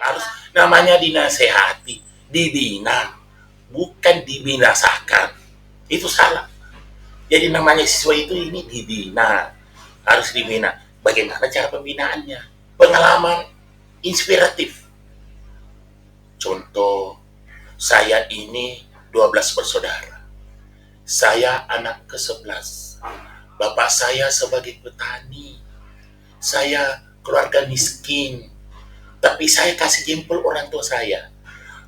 Harus namanya dinasehati, dibina, bukan dibinasakan. Itu salah. Jadi namanya siswa itu ini dibina, harus dibina. Bagaimana cara pembinaannya? Pengalaman inspiratif. Contoh, saya ini 12 bersaudara. Saya anak ke-11. Bapak saya sebagai petani. Saya keluarga miskin. Tapi saya kasih jempol orang tua saya.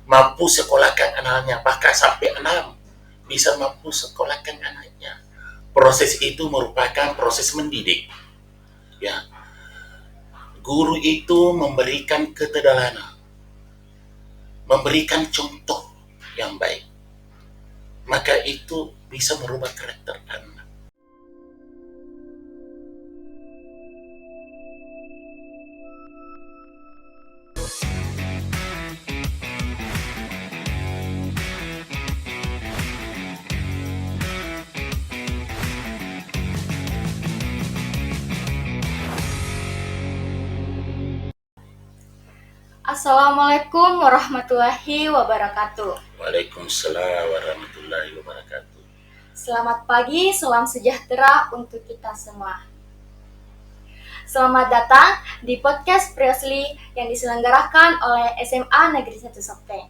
Mampu sekolahkan anaknya, bahkan sampai 6. Bisa mampu sekolahkan anaknya. Proses itu merupakan proses mendidik. Ya, guru itu memberikan keteladanan, memberikan contoh yang baik. Maka itu bisa merubah karakter anak. Assalamualaikum warahmatullahi wabarakatuh. Waalaikumsalam warahmatullahi wabarakatuh. Selamat pagi, salam sejahtera untuk kita semua. Selamat datang di podcast Priosli yang diselenggarakan oleh SMA Negeri 1 Sopeng.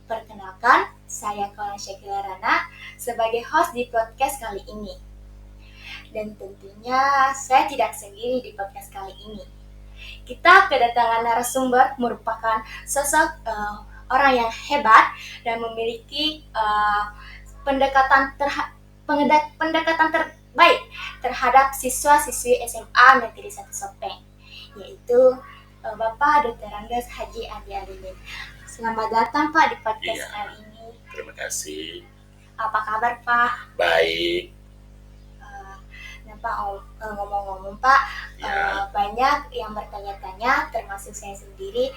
Perkenalkan, saya Kaula Syakila Rana sebagai host di podcast kali ini. Dan tentunya saya tidak sendiri di podcast kali ini. Kita kedatangan narasumber merupakan sosok orang yang hebat dan memiliki pendekatan terbaik terhadap siswa-siswi SMA Negeri 1 Sopeng, yaitu Bapak Dr. Ranggas Haji Andi Alinin. Selamat datang Pak di podcast kali ini. Terima kasih. Apa kabar Pak? Baik. Pak, ngomong-ngomong Pak, Ya. banyak yang bertanya-tanya, termasuk saya sendiri,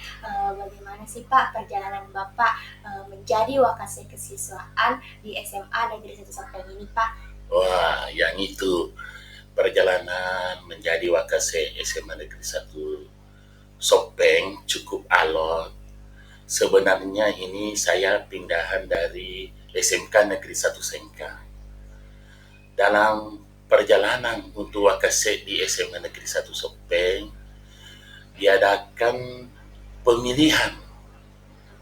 bagaimana sih Pak perjalanan Bapak menjadi wakase kesiswaan di SMA Negeri 1 Sopeng ini Pak? Wah, yang itu perjalanan menjadi wakase SMA Negeri 1 Sopeng cukup alot. Sebenarnya ini saya pindahan dari SMK Negeri 1 Sengka. Dalam perjalanan untuk wakase di SMA Negeri 1 Sopeng, diadakan pemilihan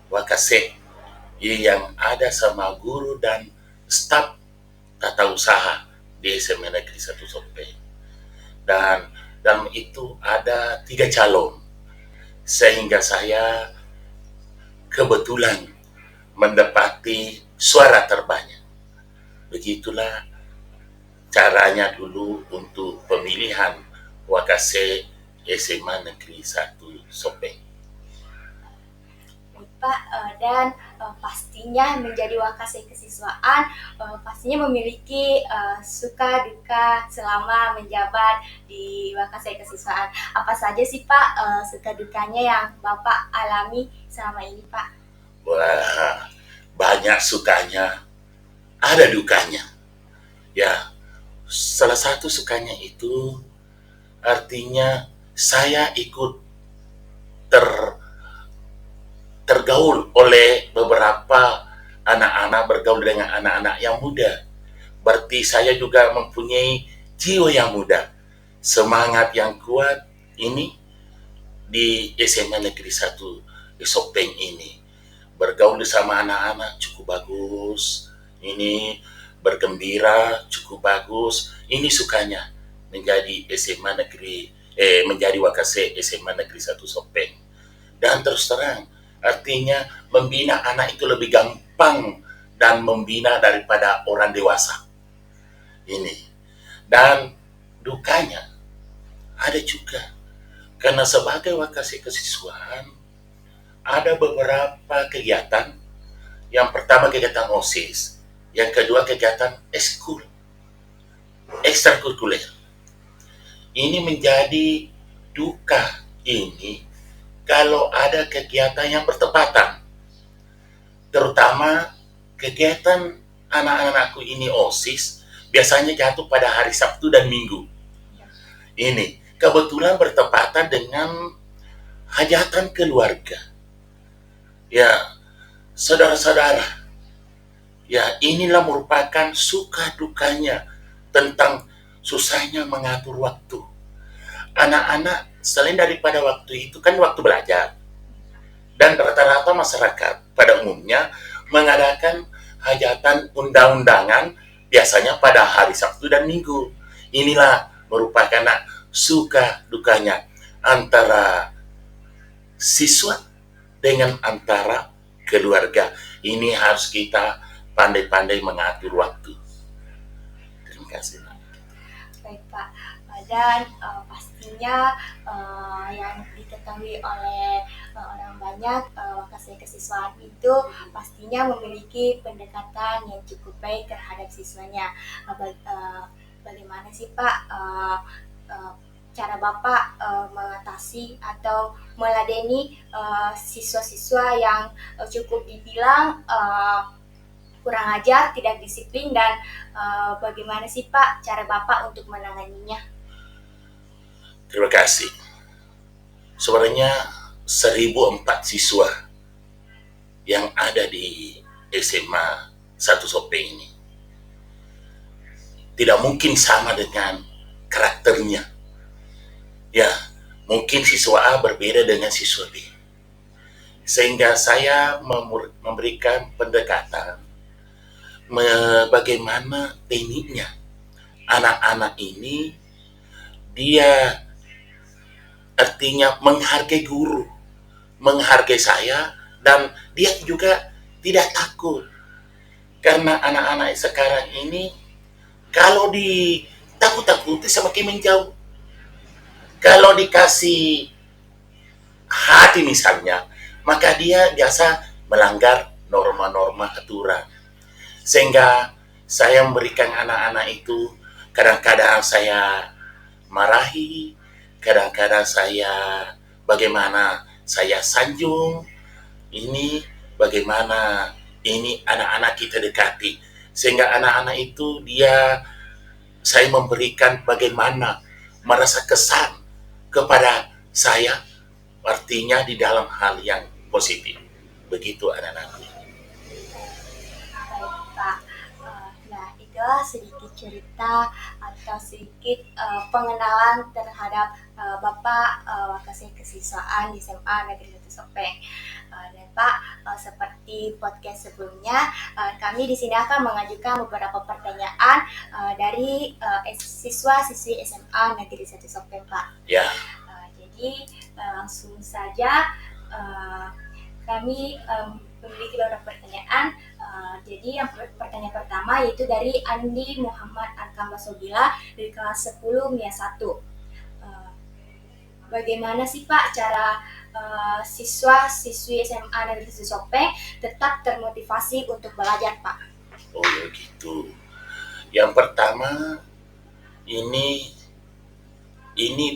wakase yang ada sama guru dan staf tata usaha di SMA Negeri 1 Sopeng. Dan dalam itu ada 3 calon, sehingga saya kebetulan mendapati suara terbanyak. Begitulah caranya dulu untuk pemilihan wakase SMA Negeri 1 Sopeng. Pak, dan pastinya menjadi wakase kesiswaan pastinya memiliki suka duka selama menjabat di wakase kesiswaan. Apa saja sih Pak suka dukanya yang Bapak alami selama ini Pak? Wah, banyak sukanya, ada dukanya. Ya, salah satu sukanya itu artinya saya ikut tergaul oleh beberapa anak-anak, bergaul dengan anak-anak yang muda. Berarti saya juga mempunyai jiwa yang muda, semangat yang kuat ini di SMA Negeri 1 di Sopeng ini. Bergaul sama anak-anak cukup bagus. Ini bergembira cukup bagus. Ini sukanya menjadi menjadi wakase SMA Negeri 1 Sopeng. Dan terus terang, artinya membina anak itu lebih gampang dan membina daripada orang dewasa. Ini. Dan dukanya ada juga. Karena sebagai wakase kesiswaan, ada beberapa kegiatan. Yang pertama kegiatan OSIS, yang kedua kegiatan ekskul, ekstrakurikuler. Ini menjadi duka ini kalau ada kegiatan yang bertepatan. Terutama kegiatan anak-anakku ini OSIS biasanya jatuh pada hari Sabtu dan Minggu. Ini kebetulan bertepatan dengan hajatan keluarga. Ya, saudara-saudara, ya inilah merupakan suka dukanya tentang susahnya mengatur waktu. Anak-anak selain daripada waktu itu kan waktu belajar. Dan rata-rata masyarakat pada umumnya mengadakan hajatan undang-undangan biasanya pada hari Sabtu dan Minggu. Inilah merupakan suka dukanya antara siswa dengan antara keluarga. Ini harus kita pandai-pandai mengatur waktu. Terima kasih. Baik Pak, dan pastinya yang diketahui oleh orang banyak, wakasek kesiswaan itu pastinya memiliki pendekatan yang cukup baik terhadap siswanya. Bagaimana sih Pak cara Bapak mengatasi atau meladeni siswa-siswa yang cukup dibilang kurang ajar, tidak disiplin, dan bagaimana sih Pak cara Bapak untuk menanganinya? Terima kasih. Sebenarnya 1004 siswa yang ada di SMA 1 Sopeng ini tidak mungkin sama dengan karakternya. Ya, mungkin siswa A berbeda dengan siswa B. Sehingga saya memberikan pendekatan bagaimana tekniknya. Anak-anak ini dia artinya menghargai guru, menghargai saya, dan dia juga tidak takut. Karena anak-anak sekarang ini kalau ditakut-takuti semakin menjauh. Kalau dikasih hati misalnya, maka dia biasa melanggar norma-norma aturan. Sehingga saya memberikan anak-anak itu, kadang-kadang saya marahi, kadang-kadang saya bagaimana saya sanjung, ini bagaimana ini anak-anak kita dekati. Sehingga anak-anak itu saya memberikan bagaimana merasa kesan kepada saya, artinya di dalam hal yang positif. Begitu anak-anakku. Baik Pak, nah itulah sedikit cerita atau sedikit pengenalan terhadap Bapak wakasek kesiswaan di SMA Negeri 1 Sopeng. Dan Pak, seperti podcast sebelumnya, kami di sini akan mengajukan beberapa pertanyaan dari siswa-siswi SMA Negeri 1 Sopeng, Pak. Ya. Jadi langsung saja kami memiliki beberapa pertanyaan. Jadi yang pertanyaan pertama yaitu dari Andi Muhammad Arkam Basobila dari kelas 10 MIA 1. Bagaimana sih Pak cara siswa-siswi SMA Negeri 1 Sopeng tetap termotivasi untuk belajar, Pak? Oh ya gitu. Yang pertama ini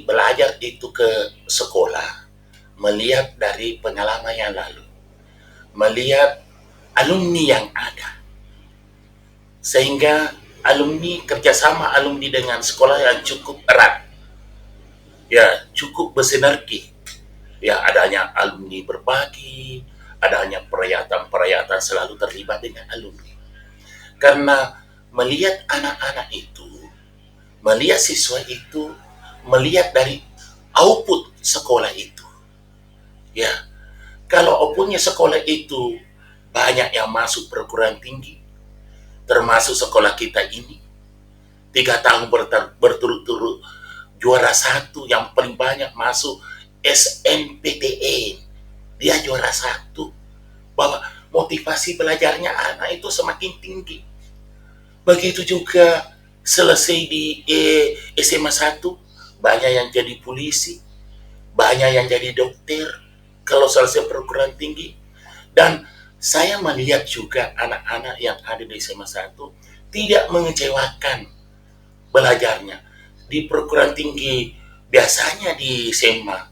belajar itu ke sekolah, melihat dari pengalaman yang lalu, melihat alumni yang ada, sehingga kerjasama alumni dengan sekolah yang cukup erat, ya cukup bersinergi, ya adanya alumni berbagi, adanya perayaan selalu terlibat dengan alumni, karena melihat anak-anak itu, melihat siswa itu, melihat dari output sekolah itu. Ya, kalau outputnya sekolah itu banyak yang masuk perguruan tinggi, termasuk sekolah kita ini, 3 tahun berturut-turut juara 1, yang paling banyak masuk SNPTN, dia juara 1, bahwa motivasi belajarnya anak itu semakin tinggi. Begitu juga selesai di SMA 1, banyak yang jadi polisi, banyak yang jadi dokter kalau selesai perguruan tinggi. Dan saya melihat juga anak-anak yang ada di SMA 1 tidak mengecewakan belajarnya. Di perguruan tinggi, biasanya di SMA,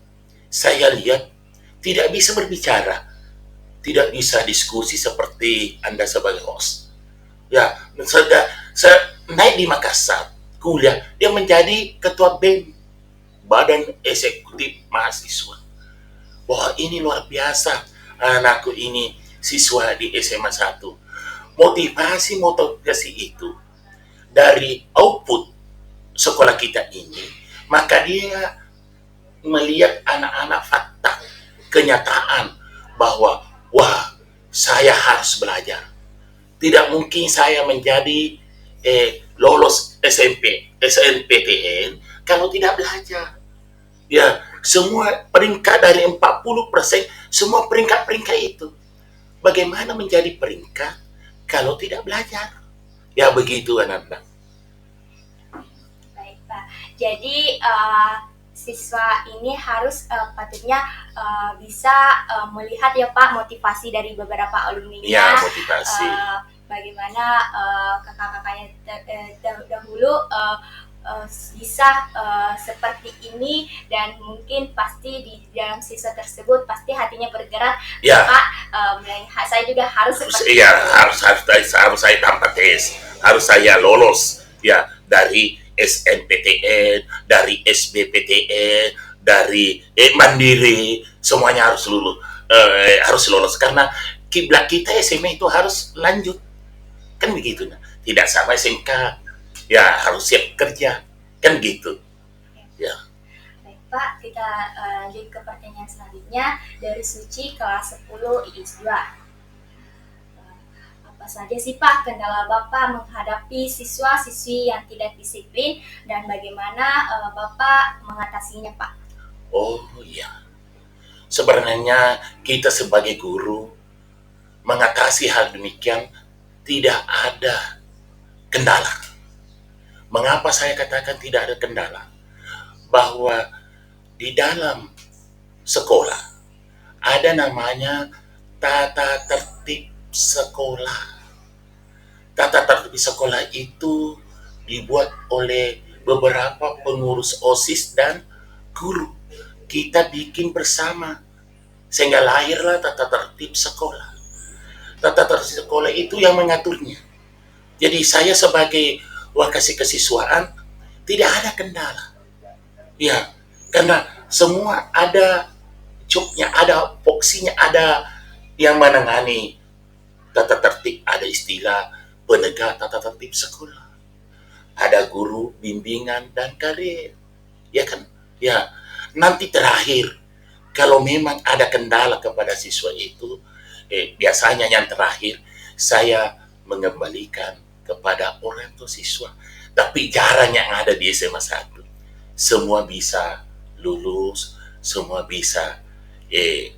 saya lihat tidak bisa berbicara, tidak bisa diskusi seperti Anda sebagai host. Ya, saya naik di Makassar, kuliah, dia menjadi ketua BEM, Badan Eksekutif Mahasiswa. Wah, ini luar biasa, anakku ini siswa di SMA 1. Motivasi itu dari output sekolah kita ini, maka dia melihat anak-anak fakta, kenyataan bahwa wah, saya harus belajar. Tidak mungkin saya menjadi lolos SNPTN kalau tidak belajar. Ya, semua peringkat dari 40%, semua peringkat-peringkat itu. Bagaimana menjadi peringkat kalau tidak belajar? Ya begitu, anak-anak. Baik, Pak. Jadi siswa ini harus patutnya bisa melihat ya Pak motivasi dari beberapa alumni-nya. Ya, motivasi. Bagaimana kakak-kakaknya dahulu bisa seperti ini, dan mungkin pasti di dalam siswa tersebut pasti hatinya bergerak. Ya. Pak, saya juga harus seperti Iya, itu. harus saya tanpa tes, harus saya lolos ya dari SNPTN, dari SBPTN, dari Mandiri, semuanya harus lulus, harus lolos karena kiblat kita SMA itu harus lanjut, kan begitu. Tidak sama SMK, ya harus siap kerja, kan gitu. Ya. Baik Pak, kita lanjut ke pertanyaan selanjutnya dari Suci kelas 10 IX 2. Apa saja sih Pak kendala Bapak menghadapi siswa-siswi yang tidak disiplin, dan bagaimana Bapak mengatasinya Pak? Oh iya, sebenarnya kita sebagai guru mengatasi hal demikian tidak ada kendala. Mengapa saya katakan tidak ada kendala? Bahwa di dalam sekolah ada namanya tata tertib sekolah. Tata tertib sekolah itu dibuat oleh beberapa pengurus OSIS dan guru. Kita bikin bersama sehingga lahirlah tata tertib sekolah. Tata tertib sekolah itu yang mengaturnya. Jadi saya sebagai wakasi kesiswaan tidak ada kendala. Ya, karena semua ada jobnya, ada foksinya, ada yang menangani tata tertib, ada istilah penegak tata tertib sekolah, ada guru bimbingan dan karir, ya kan? Ya, nanti terakhir kalau memang ada kendala kepada siswa itu, biasanya yang terakhir saya mengembalikan kepada orang tua siswa. Tapi jarang yang ada di SMA 1. Semua bisa lulus, semua bisa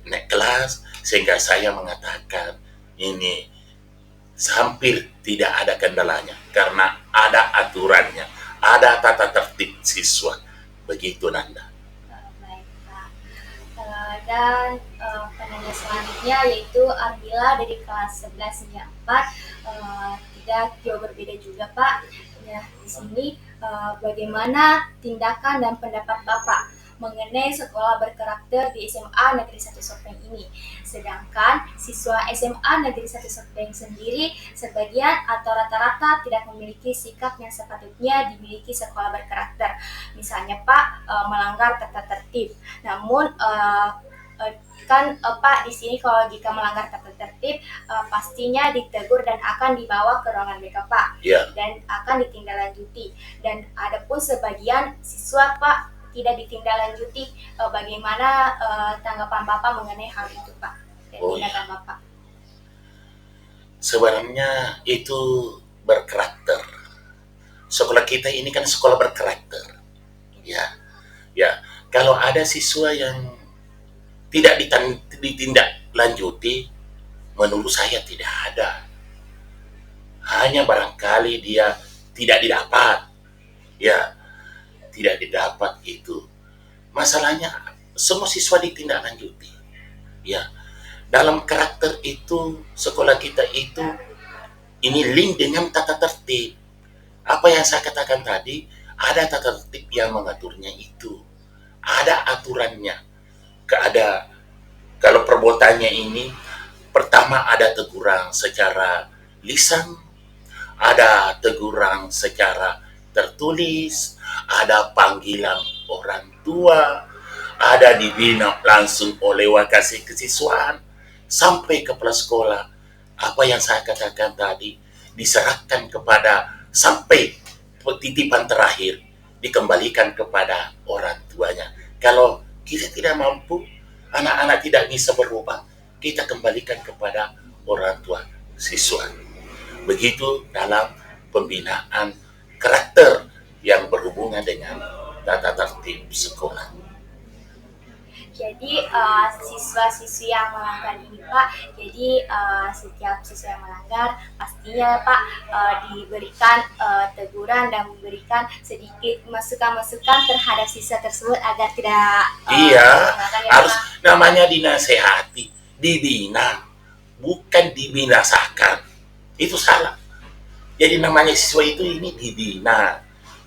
naik kelas, sehingga saya mengatakan ini hampir tidak ada kendalanya karena ada aturannya, ada tata tertib siswa. Begitu Nanda. Baik Pak. Dan penanya selanjutnya yaitu Ardila dari kelas 11 hingga 4. Tidak jauh berbeda juga Pak. Ya, di sini bagaimana tindakan dan pendapat Bapak mengenai sekolah berkarakter di SMA Negeri 1 Sopeng ini? Sedangkan siswa SMA Negeri 1 Sopeng sendiri sebagian atau rata-rata tidak memiliki sikap yang sepatutnya dimiliki sekolah berkarakter. Misalnya Pak, melanggar tata tertib. Namun kan Pak di sini kalau jika melanggar tata tertib pastinya ditegur dan akan dibawa ke ruangan BK Pak. Ya. Dan akan ditindaklanjuti. Dan adapun sebagian siswa Pak tidak ditindaklanjuti, bagaimana tanggapan Bapak mengenai hal itu Pak dan tindakan Bapak? Sebenarnya itu berkarakter. Sekolah kita ini kan sekolah berkarakter. Ya. Ya, kalau ada siswa yang tidak ditindaklanjuti, menurut saya tidak ada. Hanya barangkali dia tidak didapat. Ya, tidak didapat itu. Masalahnya semua siswa ditindaklanjuti. Ya, dalam karakter itu sekolah kita itu ini link dengan tata tertib. Apa yang saya katakan tadi, ada tata tertib yang mengaturnya itu. Ada aturannya. Ada kalau perbuatannya ini pertama ada teguran secara lisan, ada teguran secara tertulis, ada panggilan orang tua, ada dibina langsung oleh wakasih kesiswaan sampai kepala sekolah. Apa yang saya katakan tadi diserahkan kepada sampai titipan terakhir dikembalikan kepada orang tuanya. Kalau kita tidak mampu, anak-anak tidak bisa berubah, kita kembalikan kepada orang tua siswa. Begitu dalam pembinaan karakter yang berhubungan dengan tata tertib sekolah. Jadi siswa-siswi yang melanggar ini Pak, jadi setiap siswa yang melanggar pastinya Pak diberikan teguran dan memberikan sedikit masukan-masukan terhadap siswa tersebut agar tidak Iya, melanggar ya harus Pak. namanya dinasehati, dibina, bukan dibinasakan. Itu salah. Jadi namanya siswa itu ini dibina,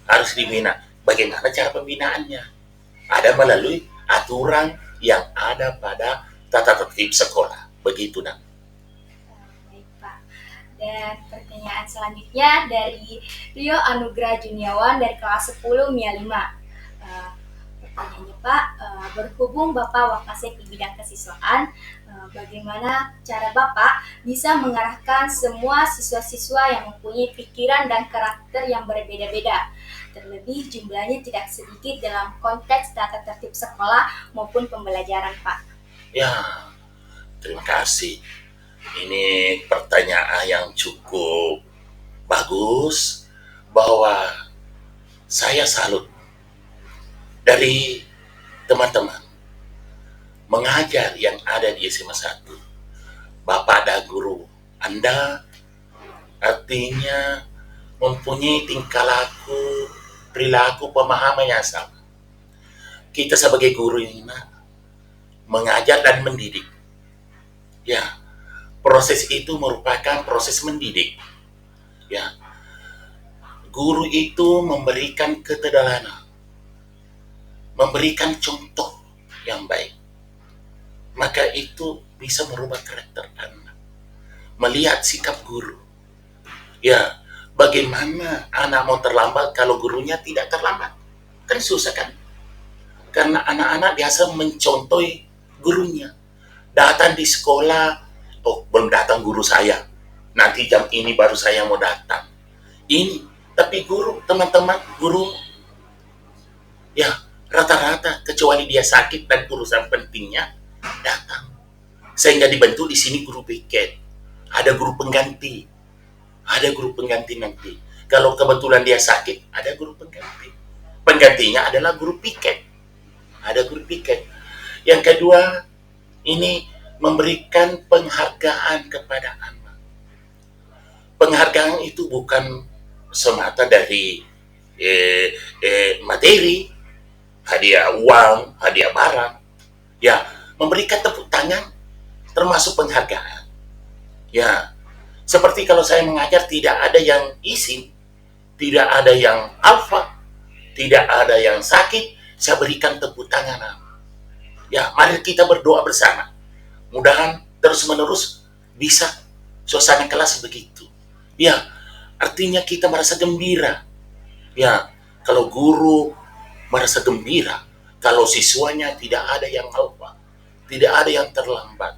harus dibina. Bagaimana cara pembinaannya? Ada melalui aturan yang ada pada tata tertib sekolah. Begitu, Nak. Baik Pak. Dan pertanyaan selanjutnya dari Rio Anugrah Juniawan dari kelas 10 MIA 5. Pertanyaannya Pak, berhubung Bapak Wakasek di bidang kesiswaan, bagaimana cara Bapak bisa mengarahkan semua siswa-siswa yang mempunyai pikiran dan karakter yang berbeda-beda, terlebih jumlahnya tidak sedikit dalam konteks tata tertib sekolah maupun pembelajaran Pak? Ya, terima kasih. Ini pertanyaan yang cukup bagus, bahwa saya salut dari teman-teman mengajar yang ada di SMA 1. Bapak dan guru Anda artinya mempunyai tingkah laku, perilaku, pemahaman yang sama. Kita sebagai guru ini mengajar dan mendidik. Ya, proses itu merupakan proses mendidik. Ya, guru itu memberikan keteladanan, memberikan contoh yang baik. Maka itu bisa merubah karakter anak. Melihat sikap guru. Ya, bagaimana anak mau terlambat kalau gurunya tidak terlambat? Kan susah kan? Karena anak-anak biasa mencontohi gurunya. Datang di sekolah, oh belum datang guru saya. Nanti jam ini baru saya mau datang. Ini, tapi guru, teman-teman, guru, ya rata-rata kecuali dia sakit dan urusan pentingnya datang. Sehingga dibentuk di sini guru piket. Ada guru pengganti. Ada guru pengganti nanti. Kalau kebetulan dia sakit, ada guru pengganti. Penggantinya adalah guru piket. Ada guru piket. Yang kedua, ini memberikan penghargaan kepada anak. Penghargaan itu bukan semata dari materi, hadiah uang, hadiah barang. Ya, memberikan tepuk tangan termasuk penghargaan. Ya, seperti kalau saya mengajar tidak ada yang izin, tidak ada yang alfa, tidak ada yang sakit, saya berikan tepuk tangan. Ya, mari kita berdoa bersama. Mudahan terus-menerus bisa suasana kelas begitu. Ya, artinya kita merasa gembira. Ya, kalau guru merasa gembira, kalau siswanya tidak ada yang alfa, tidak ada yang terlambat.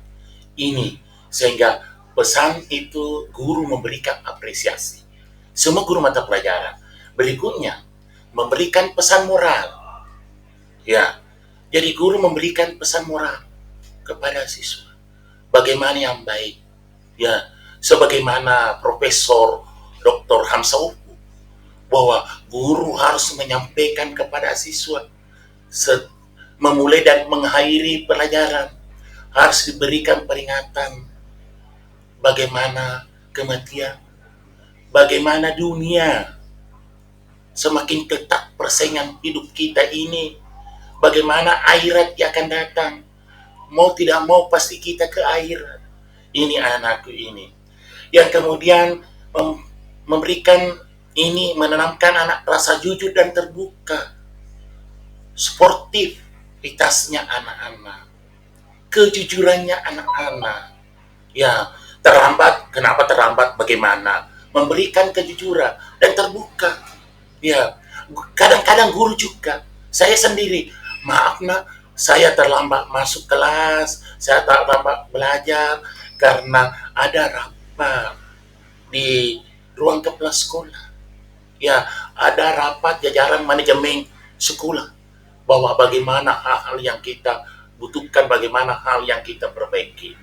Ini sehingga pesan itu guru memberikan apresiasi. Semua guru mata pelajaran. Berikutnya, memberikan pesan moral. Ya, jadi guru memberikan pesan moral kepada siswa. Bagaimana yang baik. Ya, sebagaimana Profesor Dr. Hamsaufu, bahwa guru harus menyampaikan kepada siswa memulai dan mengakhiri pelajaran harus diberikan peringatan bagaimana kematian, bagaimana dunia semakin ketat persaingan hidup kita ini, bagaimana akhirat yang akan datang. Mau tidak mau pasti kita ke akhirat. Ini anakku ini. Yang kemudian memberikan ini, menanamkan anak rasa jujur dan terbuka, sportivitasnya anak-anak, kejujurannya anak-anak. Ya, terlambat, kenapa terlambat, bagaimana, memberikan kejujuran dan terbuka. Ya, kadang-kadang guru juga, saya sendiri, maaf nak, Saya terlambat masuk kelas, saya terlambat belajar karena ada rapat di ruang kepala sekolah. Ya, ada rapat jajaran manajemen sekolah bahwa bagaimana hal-hal yang kita butuhkan, bagaimana hal yang kita perbaiki.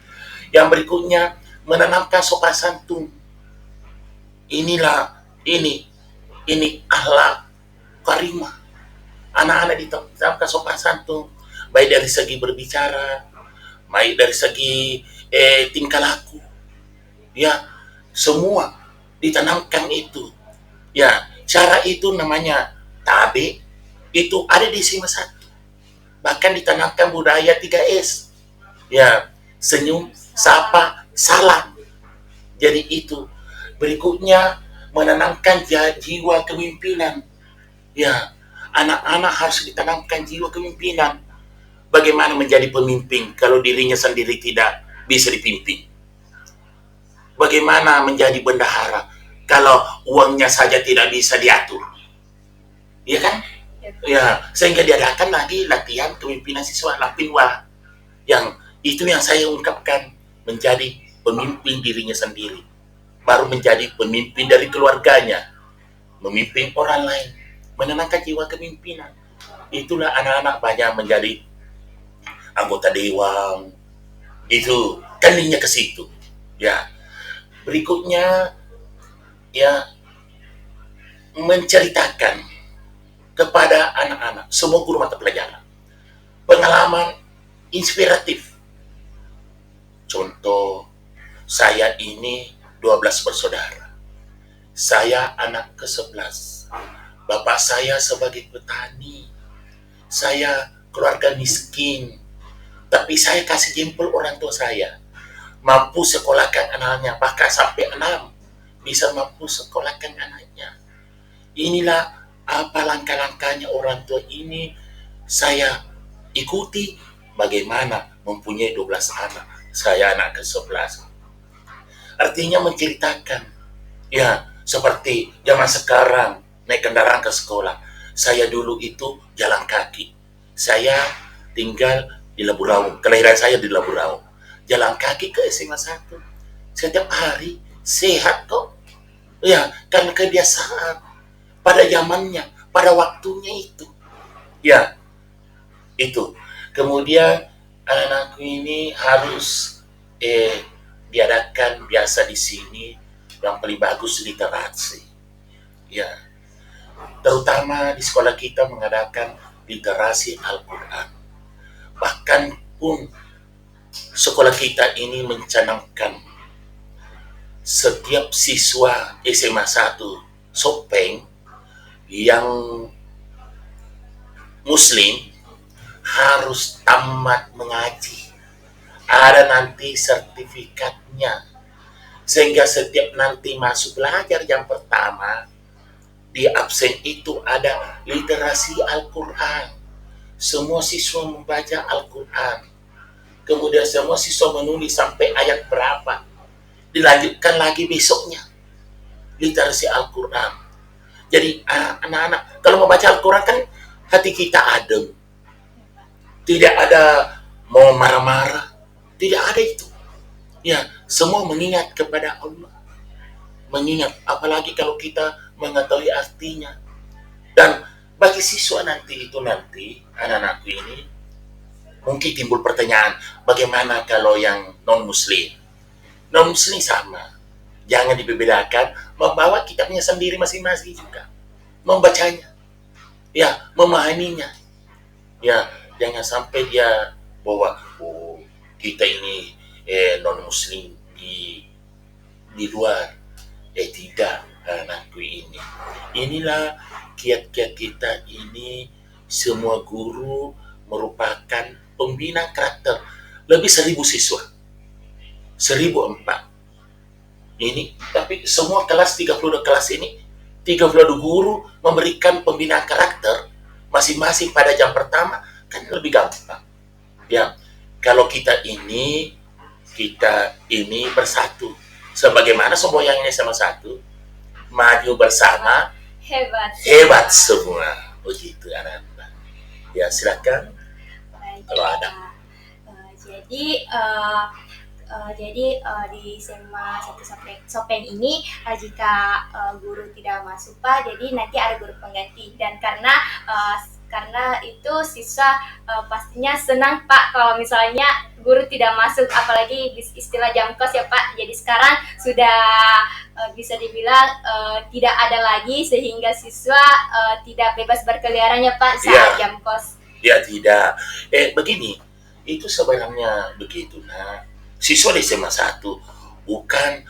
Yang berikutnya, menanamkan sopan santun. Inilah ini akhlak karimah. Anak-anak ditanamkan sopan santun, baik dari segi berbicara, baik dari segi tingkah laku. Ya, semua ditanamkan itu. Ya, cara itu namanya tabe, itu ada di SMA 1. Bahkan ditanamkan budaya 3S. Ya, senyum, sapa, salam. Jadi itu. Berikutnya, menanamkan jiwa kepemimpinan. Ya, anak-anak harus ditanamkan jiwa kepemimpinan. Bagaimana menjadi pemimpin kalau dirinya sendiri tidak bisa dipimpin? Bagaimana menjadi bendahara kalau uangnya saja tidak bisa diatur? Iya kan? Ya, sehingga diadakan lagi latihan kepemimpinan siswa Lapinwa. Yang itu yang saya ungkapkan, menjadi pemimpin dirinya sendiri. Baru menjadi pemimpin dari keluarganya, memimpin orang lain, menanamkan jiwa kepemimpinan. Itulah anak-anak banyak menjadi anggota dewan. Itu kan linknya ke situ. Ya, berikutnya ya menceritakan kepada anak-anak semua guru mata pelajaran pengalaman inspiratif. Contoh, saya ini 12 bersaudara. Saya anak ke-11. Bapak saya sebagai petani. Saya keluarga miskin. Tapi saya kasih jempol orang tua saya. Mampu sekolahkan anaknya, bahkan sampai 6. Bisa mampu sekolahkan anaknya. Inilah apa langkah-langkahnya orang tua ini saya ikuti, bagaimana mempunyai 12 anak. Saya anak ke-11. Artinya menceritakan, ya seperti zaman sekarang naik kendaraan ke sekolah. Saya dulu itu jalan kaki. Saya tinggal di Laburau, kelahiran saya di Laburau. Jalan kaki ke SMA 1. Setiap hari sehat kok. Ya, karena kebiasaan pada zamannya, pada waktunya itu. Ya, itu. Kemudian anak-anakku ini harus diadakan biasa di sini yang paling bagus literasi. Ya, terutama di sekolah kita mengadakan literasi Al-Quran. Bahkan pun sekolah kita ini mencanangkan setiap siswa SMA 1 Sopeng yang muslim harus tamat mengaji. Ada nanti sertifikatnya. Sehingga setiap nanti masuk belajar yang pertama, di absen itu ada literasi Al-Quran. Semua siswa membaca Al-Quran. Kemudian semua siswa menulis sampai ayat berapa. Dilanjutkan lagi besoknya. Literasi Al-Quran. Jadi anak-anak kalau membaca Al-Quran kan hati kita adem. Tidak ada mau marah-marah. Tidak ada itu. Ya, semua mengingat kepada Allah. Mengingat, apalagi kalau kita mengetahui artinya. Dan bagi siswa nanti, anak-anakku ini, mungkin timbul pertanyaan, bagaimana kalau yang non-muslim? Non-muslim sama. Jangan dibedakan, membawa kitabnya sendiri masing-masing juga. Membacanya. Ya, memahaminya. Ya, jangan sampai dia bawa, kita ini non-muslim di luar. Tidak, anakku ini. Inilah kiat-kiat kita ini, semua guru merupakan pembina karakter. Lebih 1.000 siswa. 1.004. Ini, tapi semua kelas 32 kelas ini, 32 guru memberikan pembinaan karakter masing-masing pada jam pertama, kan lebih gampang. Ya, kalau kita ini bersatu. Sebagaimana semua yang ini sama satu, maju bersama, hebat semua. Begitu anak-anak. Ya, silakan. Baik, kalau ada. Nah, jadi di SMA 1 Sopeng ini jika guru tidak masuk Pak, jadi nanti ada guru pengganti dan karena itu siswa pastinya senang Pak kalau misalnya guru tidak masuk, apalagi istilah jam kos ya Pak. Jadi sekarang sudah bisa dibilang tidak ada lagi sehingga siswa tidak bebas berkeliaran ya Pak saat jam kos. Ya tidak. Begini, itu sebenarnya begitu. Nah, siswa di SMA 1 bukan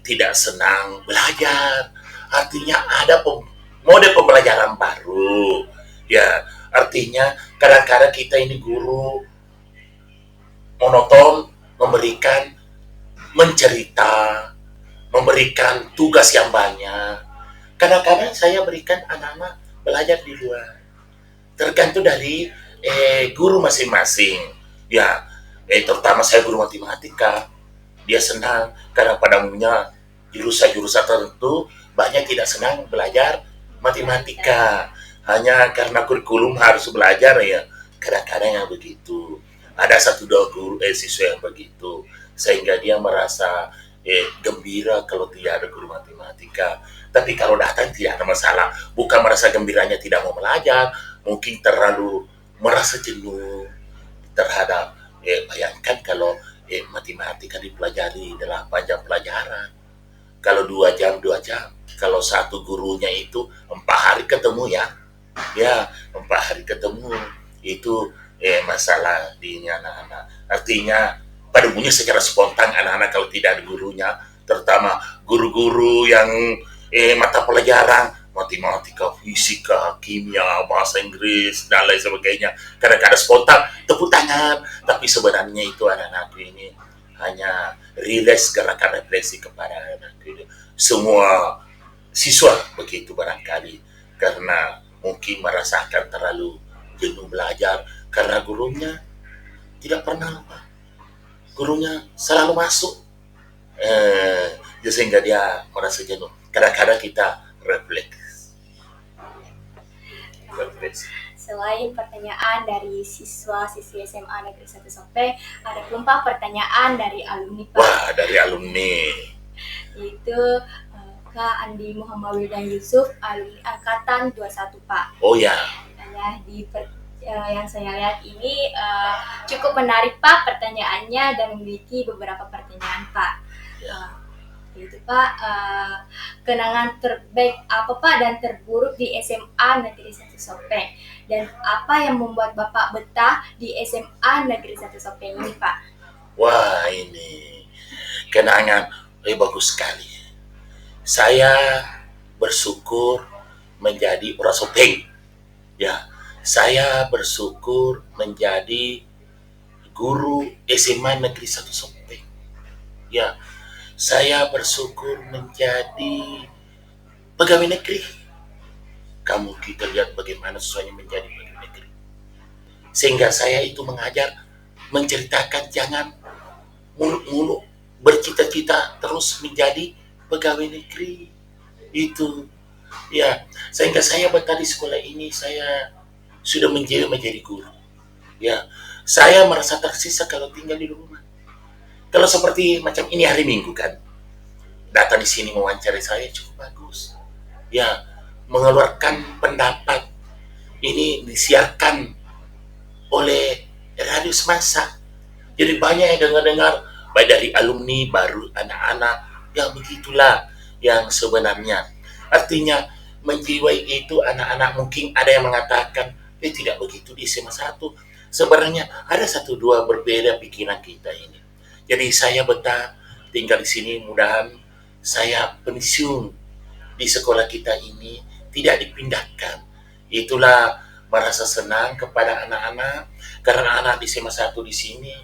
tidak senang belajar. Artinya ada mode pembelajaran baru. Ya, artinya kadang-kadang kita ini guru monoton mencerita, memberikan tugas yang banyak. Kadang-kadang saya berikan anak-anak belajar di luar. Tergantung dari guru masing-masing. Ya, terutama saya guru matematika. Dia senang karena pada umumnya jurusan-jurusan tertentu banyak tidak senang belajar matematika. Hanya karena kurikulum harus belajar ya. Kadang-kadang yang begitu. Ada satu dua guru siswa yang begitu. Sehingga dia merasa gembira kalau tidak ada guru matematika. Tapi kalau datang tidak ada masalah. Bukan merasa gembiranya tidak mau belajar, mungkin terlalu merasa jenuh terhadap bayangkan kalau matematika dipelajari 8 jam pelajaran, kalau 2 jam kalau satu gurunya itu 4 hari ketemu ya 4 hari ketemu itu masalah di anak-anak. Artinya pada umumnya secara spontan anak-anak kalau tidak ada gurunya, terutama guru-guru yang mata pelajaran matematika, fisika, kimia, bahasa Inggris, dan lain sebagainya. Kadang-kadang spontan, tepuk tangan. Tapi sebenarnya itu anak-anak ini hanya rilis gerakan refleksi kepada anak ini. Semua siswa begitu barangkali. Karena mungkin merasakan terlalu jenuh belajar. Karena gurunya tidak pernah lupa. Gurunya selalu masuk. Sehingga dia merasa jenuh. Kadang-kadang kita refleks. Selain pertanyaan dari siswa-siswi SMA Negeri 1 Sopeng, ada pula pertanyaan dari alumni Pak. Wah, dari alumni. Itu Kak Andi Muhammad Wildan Yusuf, alumni Angkatan 21 Pak. Oh ya. Yang saya lihat ini cukup menarik Pak pertanyaannya dan memiliki beberapa pertanyaan Pak. Itu Pak, kenangan terbaik apa Pak dan terburuk di SMA Negeri 1 Sopeng, dan apa yang membuat Bapak betah di SMA Negeri 1 Sopeng ini Pak? Wah, ini kenangan bagus sekali. Saya bersyukur menjadi orang Sopeng. Ya, saya bersyukur menjadi guru SMA Negeri 1 Sopeng. Ya, saya bersyukur menjadi pegawai negeri. Kamu kita lihat bagaimana susahnya menjadi pegawai negeri. Sehingga saya itu mengajar, menceritakan jangan muluk-muluk bercita-cita terus menjadi pegawai negeri. Itu ya, sehingga saya betah di sekolah ini. Saya sudah menjadi guru. Ya, saya merasa tersisa kalau tinggal di rumah. Kalau seperti macam ini hari Minggu kan, datang di sini mewawancari saya cukup bagus. Ya, mengeluarkan pendapat ini disiarkan oleh radio semasa. Jadi banyak yang dengar-dengar, baik dari alumni, baru anak-anak, yang begitulah yang sebenarnya. Artinya menjiwai itu anak-anak. Mungkin ada yang mengatakan, tidak begitu di SMA 1. Sebenarnya ada 1-2 berbeda pikiran kita ini. Jadi saya betah tinggal di sini, mudahan saya pensiun di sekolah kita ini tidak dipindahkan. Itulah merasa senang kepada anak-anak, karena anak di SMA 1 di sini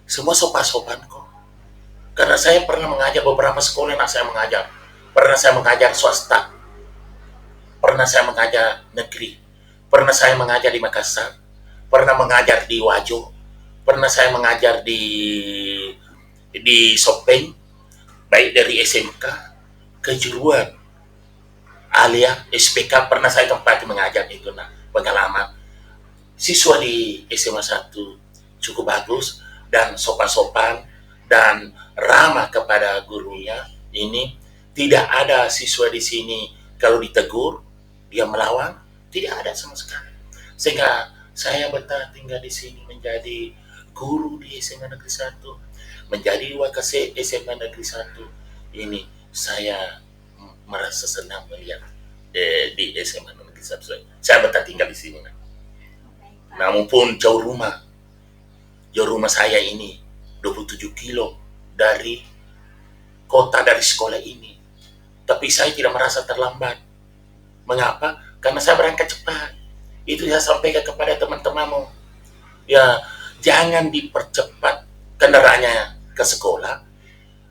semua sopan-sopan kok. Karena saya pernah mengajar beberapa sekolah yang saya mengajar. Pernah saya mengajar swasta, pernah saya mengajar negeri, pernah saya mengajar di Makassar, pernah mengajar di Wajo, pernah saya mengajar di Sopeng, baik dari SMK, kejuruan, alia SPK, pernah saya tempat mengajar itu. Nah, pengalaman siswa di SMA 1 cukup bagus dan sopan-sopan dan ramah kepada gurunya. Ini tidak ada siswa di sini kalau ditegur dia melawan, tidak ada sama sekali. Sehingga saya betah tinggal di sini menjadi guru di SMA Negeri 1, menjadi wakil SMA Negeri 1. Ini saya merasa senang melihat di SMA Negeri 1. Saya betah tinggal di sini. Namun pun jauh rumah saya ini 27 kilo dari kota, dari sekolah ini. Tapi saya tidak merasa terlambat. Mengapa? Karena saya berangkat cepat. Itu saya sampaikan kepada teman-temanmu. Ya, jangan dipercepat kendaraannya ke sekolah.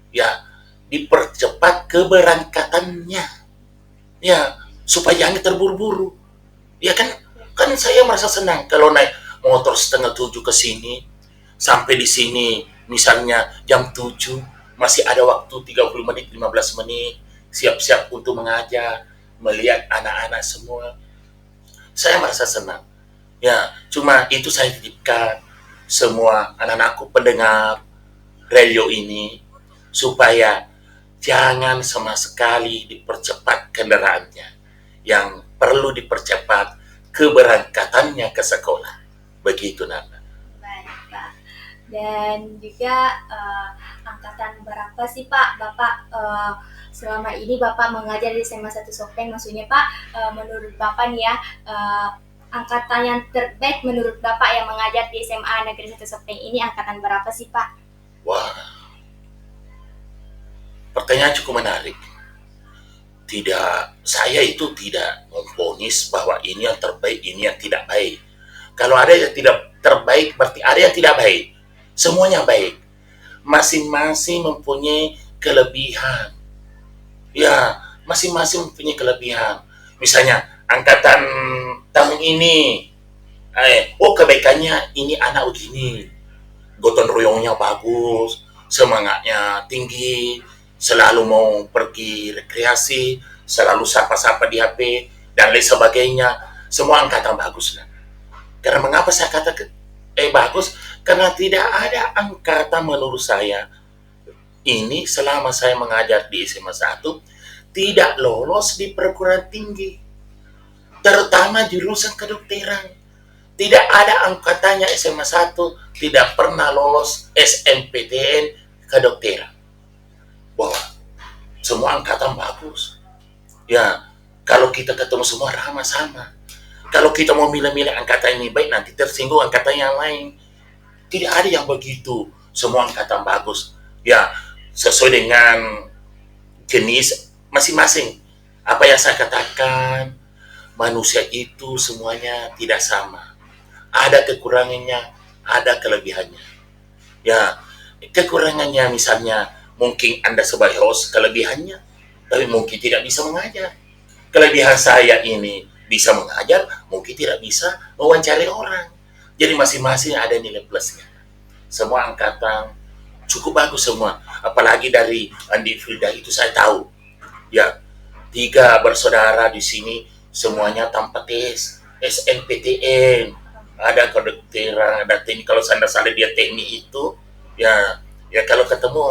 Ya, dipercepat keberangkatannya. Ya, supaya jangan terburu-buru. Ya kan saya merasa senang kalau naik motor 6:30 ke sini, sampai di sini misalnya jam 7, masih ada waktu 30 menit, 15 menit, siap-siap untuk mengajar, melihat anak-anak semua. Saya merasa senang. Ya, cuma itu saya titipkan semua anak-anakku pendengar radio ini, supaya jangan sama sekali dipercepat kendaraannya. Yang perlu dipercepat keberangkatannya ke sekolah. Begitu, Nana. Baik, Pak. Dan juga angkatan berapa sih Pak Bapak selama ini Bapak mengajar di SMA 1 Sopeng? Maksudnya Pak, menurut Bapak nih ya, angkatan yang terbaik menurut Bapak yang mengajar di SMA Negeri 1 Sopeng ini angkatan berapa sih Pak? Wah, pertanyaan cukup menarik. Saya itu tidak memvonis bahwa ini yang terbaik, ini yang tidak baik. Kalau ada yang tidak terbaik, berarti ada yang tidak baik. Semuanya baik. Masing-masing mempunyai kelebihan. Ya, masing-masing mempunyai kelebihan. Misalnya, angkatan tahun ini, kebaikannya ini anak begini. Gotong royongnya bagus, semangatnya tinggi, selalu mau pergi rekreasi, selalu sapa-sapa di HP, dan lain sebagainya. Semua angkatan bagus. Karena mengapa saya katakan bagus? Karena tidak ada angkatan menurut saya ini selama saya mengajar di SMA 1 tidak lolos di perguruan tinggi. Terutama jurusan kedokteran. Tidak ada angkatannya SMA 1 tidak pernah lolos SNMPTN kedokteran. Wah, semua angkatan bagus. Ya, kalau kita ketemu semua ramah sama. Kalau kita mau milih-milih angkatan ini baik, nanti tersinggung angkatan yang lain. Tidak ada yang begitu. Semua angkatan bagus. Ya, sesuai dengan jenis masing-masing. Apa yang saya katakan, manusia itu semuanya tidak sama. Ada kekurangannya, ada kelebihannya. Ya, kekurangannya misalnya, mungkin Anda sebagai host kelebihannya, tapi mungkin tidak bisa mengajar. Kelebihan saya ini bisa mengajar, mungkin tidak bisa mewawancari orang. Jadi masing-masing ada nilai plusnya. Semua angkatan cukup bagus semua. Apalagi dari Andi Frida itu saya tahu. Ya, 3 bersaudara di sini semuanya tanpa tes SNPTN. Ada kedokteran, ada teknik. Kalau saya salah dia teknik itu, ya kalau ketemu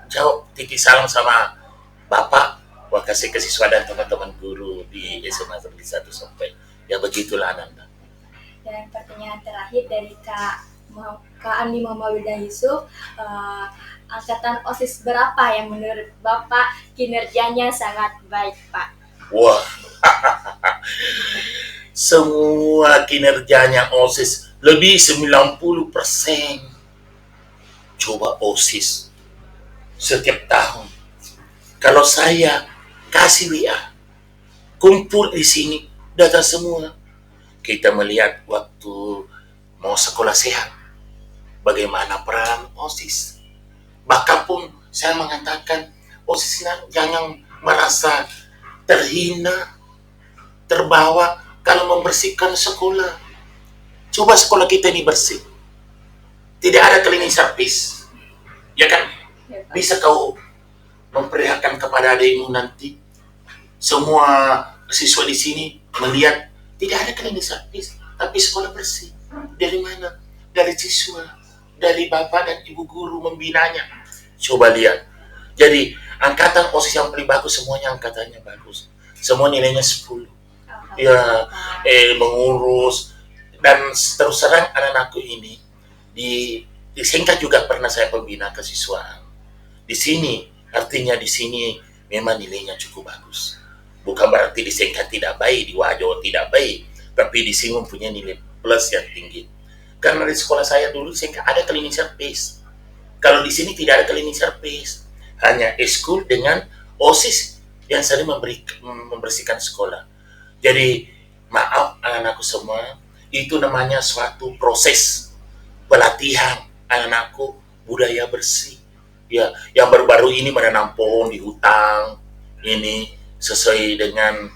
jawab titip salam sama Bapak, kasih ke siswa dan teman-teman guru di SMA Negeri 1 Sopeng. Ya begitulah, Ananda. Dan pertanyaan terakhir dari Kak Andi Muhammadillah Yusuf, angkatan OSIS berapa yang menurut Bapak kinerjanya sangat baik, Pak? Wah, semua kinerjanya OSIS lebih 90%. Coba OSIS setiap tahun. Kalau saya kasih WA, kumpul di sini, data semua. Kita melihat waktu mau sekolah sehat, bagaimana peran OSIS. Bahkan pun saya mengatakan, OSIS jangan merasa terhina, terbawa kalau membersihkan sekolah. Coba sekolah kita ini bersih. Tidak ada cleaning service, ya kan? Bisa kau memperlihatkan kepada adikmu nanti, semua siswa di sini melihat tidak ada cleaning service, tapi sekolah bersih. Dari mana? Dari siswa, dari bapak dan ibu guru membinanya. Coba lihat. Jadi angkatan OSIS yang paling bagus semuanya angkatannya bagus. Semua nilainya 10. Ya, mengurus dan terus terang anak-anakku ini di Sengka juga pernah saya pembina kesiswaan. Di sini artinya di sini memang nilainya cukup bagus. Bukan berarti di Sengka tidak baik, di Wajo tidak baik, tapi di sini mempunyai nilai plus yang tinggi. Karena di sekolah saya dulu di Sengka ada cleaning service. Kalau di sini tidak ada cleaning service, hanya eskul dengan OSIS yang sering membersihkan sekolah. Jadi maaf anak-anakku semua, itu namanya suatu proses pelatihan anak-anakku budaya bersih. Ya, yang baru-baru ini menanam pohon di hutan ini sesuai dengan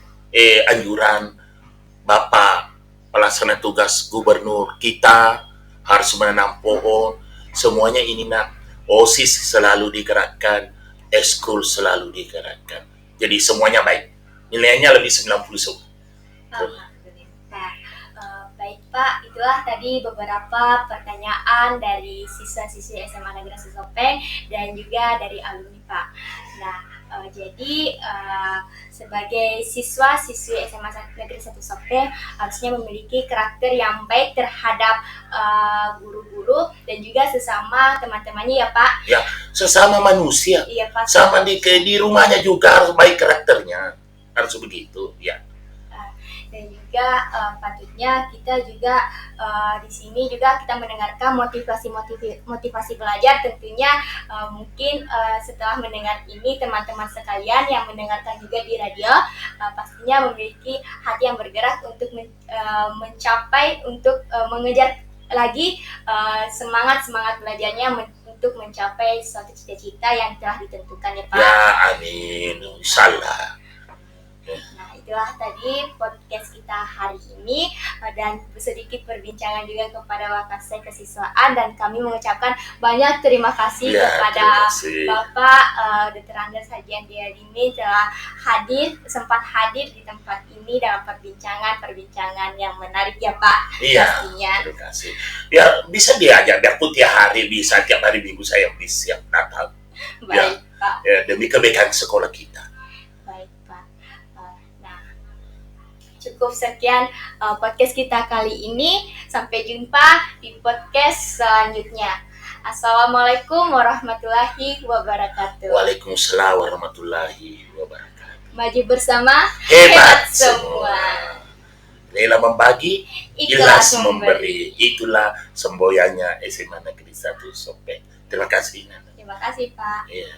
anjuran Bapak pelaksana tugas gubernur kita harus menanam pohon. Semuanya ini nak OSIS selalu digerakkan, eskul selalu digerakkan. Jadi semuanya baik. Nilainya lebih 90 semua. Nah, baik Pak, itulah tadi beberapa pertanyaan dari siswa-siswi SMA Negeri Satu Sopeng dan juga dari alumni Pak. Nah, jadi sebagai siswa-siswi SMA Negeri Satu Sopeng harusnya memiliki karakter yang baik terhadap guru-guru dan juga sesama teman-temannya ya Pak. Ya, sesama manusia. Iya Pak. Sama di rumahnya juga harus baik karakternya. Harus begitu, ya. Dan juga patutnya kita juga di sini juga kita mendengarkan motivasi belajar tentunya mungkin setelah mendengar ini teman-teman sekalian yang mendengarkan juga di radio pastinya memiliki hati yang bergerak untuk mencapai untuk mengejar lagi semangat belajarnya untuk mencapai suatu cita-cita yang telah ditentukan ya Pak. Ya, amin. Insyaallah. Nah, itulah tadi podcast kita hari ini dan sedikit perbincangan juga kepada Wakasek Kesiswaan dan kami mengucapkan banyak terima kasih kepada Bapak Dr. Andes Hajian Diadimi telah sempat hadir di tempat ini dalam perbincangan yang menarik ya Pak. Iya, pastinya. Terima kasih. Ya bisa diajak, biar pun tiap hari bisa, tiap hari minggu saya siap datang. Baik Pak. Ya, demi kebaikan sekolah kita. Cukup sekian podcast kita kali ini. Sampai jumpa di podcast selanjutnya. Assalamualaikum warahmatullahi wabarakatuh. Waalaikumsalam warahmatullahi wabarakatuh. Maju bersama, hebat semua. Rela membagi, ikhlas memberi. Itulah semboyannya SMA Negeri 1 Sopeng. Terima kasih. Terima kasih Pak. Yeah.